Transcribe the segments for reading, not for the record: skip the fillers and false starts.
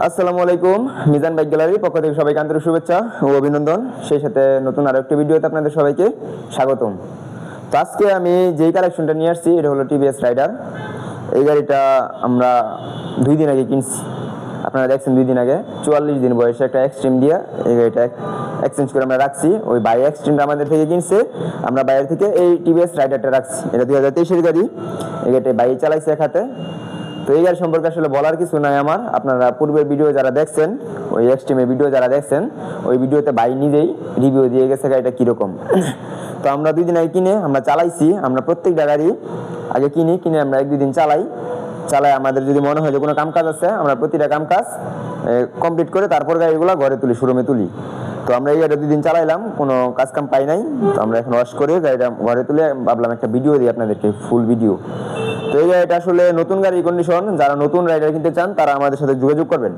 আসসালামু আলাইকুম। মিজান বাইক গ্যালারির পক্ষ থেকে সবাইকে আন্তরিক শুভেচ্ছা ও অভিনন্দন, সেই সাথে নতুন আরো একটি ভিডিওতে আপনাদের সবাইকে স্বাগতম। তো আজকে আমি যেই কালেকশনটা নিয়ে আসছি এটা হলো টিভিএস রাইডার। এই গাড়িটা আমরা 2 দিন আগে কিনছি, আপনারা দেখছেন 2 দিন আগে 44 দিন বয়সে একটা এক্সট্রিম দিয়ে এই গাড়িটা এক্সচেঞ্জ করে আমরা রাখছি। ওই বাই এক্সট্রিমটা আমাদের থেকে কিনছে, আমরা বাইরের থেকে এই টিভিএস রাইডারটা রাখছি। এটা 2023-এর গাড়ি। এই গাড়িটা বাই চালাইছে এক হাতে। তো এই গাড়ি সম্পর্কে আসলে বলার কিছু নাই আমার, আপনারা পূর্বের ভিডিও যারা দেখছেন, ওই এক্সট্রিমের ভিডিও যারা দেখছেন, ওই ভিডিওতে ভাই নিজেই রিভিউ দিয়ে গেছে গাড়িটা কীরকম। তো আমরা 2 দিন আগে কিনে আমরা চালাইছি। আমরা প্রত্যেকটা গাড়ি আগে কিনে আমরা 1-2 দিন চালাই আমাদের যদি মনে হয় যে কোনো কাম কাজ আছে, আমরা প্রতিটা কাম কাজ কমপ্লিট করে তারপর গাড়িগুলো ঘরে তুলি, শোরুমে তুলি। তো আমরা এই গাড়িটা 2 দিন চালাইলাম, কোনো কাজ কাম পাই নাই। তো আমরা এখন ওয়াশ করে গাড়িটা ঘরে তুলে ভাবলাম একটা ভিডিও দিই আপনাদেরকে, ফুল ভিডিও। তো এই গাড়িটা আসলে নতুন গাড়ি কন্ডিশন, যারা নতুন রাইডার কিনতে চান তারা আমাদের সাথে যোগাযোগ করবেন।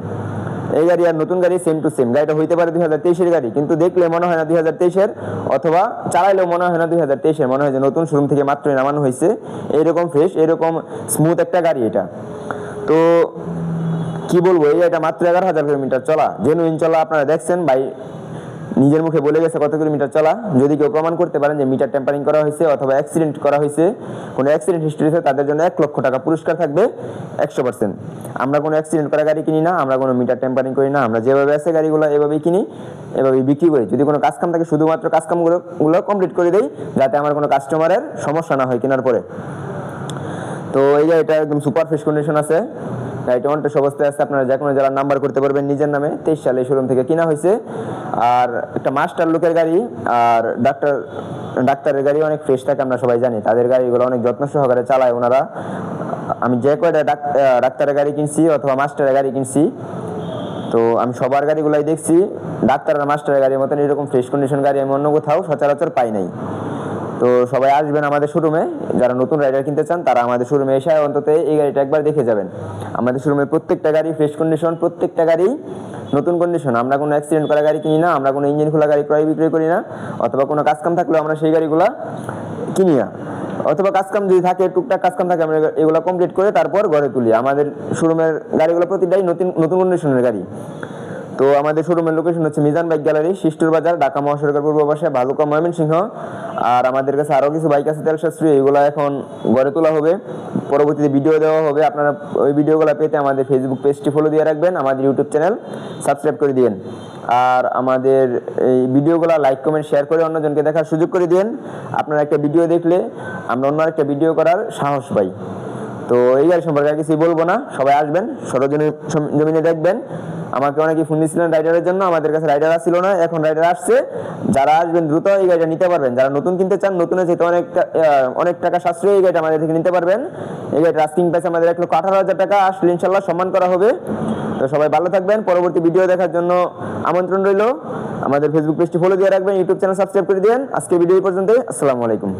এই গাড়ি আর নতুন গাড়ি সেম টু সেম। গাড়িটা হইতে পারে 2023-এর গাড়ি, কিন্তু দেখলে মনে হয় না 2023-এর, অথবা চালাইলেও মনে হয় না 2023-এর, মনে হয় যে নতুন শোরুম থেকে মাত্রই নামানো হয়েছে। এইরকম ফ্রেশ, এরকম স্মুথ একটা গাড়ি এটা। তো কি বলবো, এই গাড়িটা মাত্র 11,000 কিলোমিটার চলা, জেনুইন চলা। আপনারা দেখছেন ভাই নিজের মুখে বলে গেছে কত কিলোমিটার চলা। যদি কেউ প্রমাণ করতে পারেন যে মিটার টেম্পারিং করা হয়েছে অথবা অ্যাক্সিডেন্ট করা হয়েছে, কোনো অ্যাক্সিডেন্ট হিস্ট্রি আছে, তাদের জন্য 1 লক্ষ টাকা পুরস্কার থাকবে 100%। আমরা কোনো অ্যাক্সিডেন্ট করা গাড়ি কিনি না, আমরা কোনো মিটার টেম্পারিং করি না। আমরা যেভাবে আছে গাড়িগুলো এভাবেই কিনি, এভাবেই বিক্রি করি। যদি কোনো কাজকাম থাকে শুধুমাত্র কাজকামগুলো কমপ্লিট করে দেই, যাতে আমার কোনো কাস্টমারের সমস্যা না হয় কেনার পরে। তো এই গাড়িটা একদম সুপার ফ্রেশ কন্ডিশন আছে। গাড়িটা অন টেস্ট অবস্থায় আছে, আপনারা যে কোনো জেলার নাম্বার করতে পারবেন নিজের নামে। 23 সালে শোরুম থেকে কেনা হয়েছে। আর একটা মাস্টার লুকের গাড়ি, আর ডাক্তারের গাড়ি অনেক ফ্রেশ থাকে, আমরা সবাই জানি। তাদের গাড়িগুলো অনেক যত্ন সহকারে চালায় ওনারা। আমি যে কয়টা ডাক্তারের গাড়ি কিনছি অথবা মাস্টারের গাড়ি কিনছি, তো আমি সবার গাড়িগুলাই দেখছি ডাক্তার আর মাস্টারের গাড়ির মতন এরকম ফ্রেশ কন্ডিশন গাড়ি আমি অন্য কোথাও সচরাচর পাই নাই। তো সবাই আসবেন আমাদের শোরুমে, যারা নতুন রাইডার কিনতে চান তারা আমাদের শোরুমে এসে অন্তত এই গাড়িটা একবার দেখে যাবেন। আমাদের শোরুমে প্রত্যেকটা গাড়ি ফ্রেশ কন্ডিশন, প্রত্যেকটা গাড়ি নতুন কন্ডিশন। আমরা কোনো অ্যাক্সিডেন্ট করা গাড়ি কিনি না, আমরা কোনো ইঞ্জিন খোলা গাড়ি ক্রয় বিক্রয় করি না, অথবা কোনো কাজকাম থাকলেও আমরা সেই গাড়িগুলো কিনি না। অথবা কাজকাম যদি থাকে, টুকটাক কাজকাম থাকে, আমরা এগুলো কমপ্লিট করে তারপর ঘরে তুলি। আমাদের শোরুমের গাড়িগুলো প্রতিটাই নতুন কন্ডিশনের গাড়ি। তো আমাদের শোরুমের লোকেশন হচ্ছে মিজান বাইক গ্যালারি, শিষ্টুর বাজার, ঢাকা মহাসড়কের পূর্ব পাশে, ভালুকা, ময়মনসিংহ। আর আমাদের কাছে আরও কিছু বাইক আছে তেল সাশ্রয়ী, এগুলো এখন গড়ে তোলা হবে, পরবর্তীতে ভিডিও দেওয়া হবে। আপনারা ওই ভিডিওগুলো পেতে আমাদের ফেসবুক পেজটি ফলো দিয়ে রাখবেন, আমাদের ইউটিউব চ্যানেল সাবস্ক্রাইব করে দিন। আর আমাদের এই ভিডিওগুলো লাইক কমেন্ট শেয়ার করে অন্যজনকে দেখার সুযোগ করে দিন। আপনারা একটা ভিডিও দেখলে আমরা অন্য একটা ভিডিও করার সাহস পাই। তো এই গাড়ি সম্পর্কে আর কিছুই বলবো না, সবাই আসবেন, সরজমিনে দেখবেন। আমাকে অনেকে ফোন দিয়েছিলেন রাইডারের জন্য, আমাদের কাছে রাইডার আসছিল না, এখন রাইডার আসছে। যারা আসবেন দ্রুত এই গাড়িটা নিতে পারবেন। যারা নতুন কিনতে চান, নতুনের যেহেতু অনেক টাকা সাশ্রয়ী, এই গাড়িটা আমাদের থেকে নিতে পারবেন। এই গাড়িটা আস্কিং প্রাইস আমাদের 1,18,000 টাকা, আসলে ইনশাল্লাহ সম্মান করা হবে। তো সবাই ভালো থাকবেন, পরবর্তী ভিডিও দেখার জন্য আমন্ত্রণ রইল। আমাদের ফেসবুক পেজটি ফলো দিয়ে রাখবেন, ইউটিউব চ্যানেল সাবস্ক্রাইব করে দিন। আজকে ভিডিও এই পর্যন্তই। আসসালামু আলাইকুম।